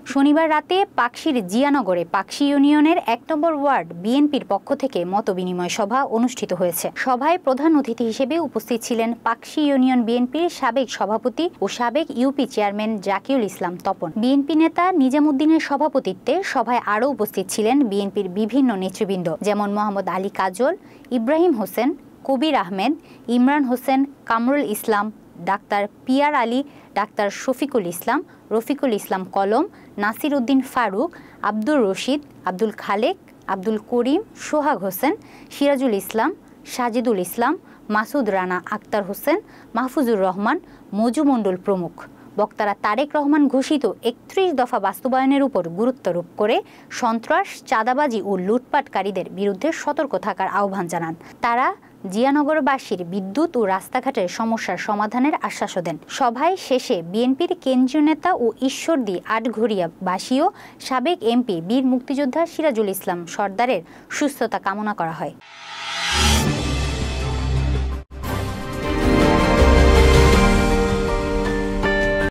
শনিবার রাতে পাকশীর জিয়ানগরে পাকশী ইউনিয়নের ১ নম্বর ওয়ার্ড বিএনপির পক্ষ থেকে মতবিনিময় সভা অনুষ্ঠিত হয়েছে। সভায় প্রধান অতিথি হিসেবে উপস্থিত ছিলেন পাকশী ইউনিয়ন বিএনপির সাবেক সভাপতি ও সাবেক ইউপি চেয়ারম্যান জাকিউল ইসলাম তপন। বিএনপি নেতা নিজামুদ্দিনের সভাপতিত্বে সভায় আরও উপস্থিত ছিলেন বিএনপির বিভিন্ন নেতৃবৃন্দ, যেমন মোহাম্মদ আলী কাজল, ইব্রাহিম হোসেন, কবির আহমেদ, ইমরান হোসেন, কামরুল ইসলাম, ডাক্তার পিয়ার আলী, ডাক্তার শফিকুল ইসলাম, রফিকুল ইসলাম কলম, নাসির উদ্দিন ফারুক, আব্দুর রশিদ, আব্দুল খালেক, আব্দুল করিম, সোহাগ হোসেন, সিরাজুল ইসলাম, সাজিদুল ইসলাম, মাসুদ রানা আক্তার হোসেন, মাহফুজুর রহমান, মজু মণ্ডল প্রমুখ। বক্তারা তারেক রহমান ঘোষিত ৩১ দফা বাস্তবায়নের উপর গুরুত্বারোপ করে সন্ত্রাস, চাঁদাবাজি ও লুটপাটকারীদের বিরুদ্ধে সতর্ক থাকার আহ্বান জানান। তারা জিয়ানগরবাসীর বিদ্যুৎ ও রাস্তাঘাটের সমস্যার সমাধানের আশ্বাসও দেন। সভায় শেষে বিএনপির কেন্দ্রীয় নেতা ও ঈশ্বরদী আটঘরিয়া বাসীয় সাবেক এমপি বীর মুক্তিযোদ্ধা সিরাজুল ইসলাম সর্দারের সুস্থতা কামনা করা হয়।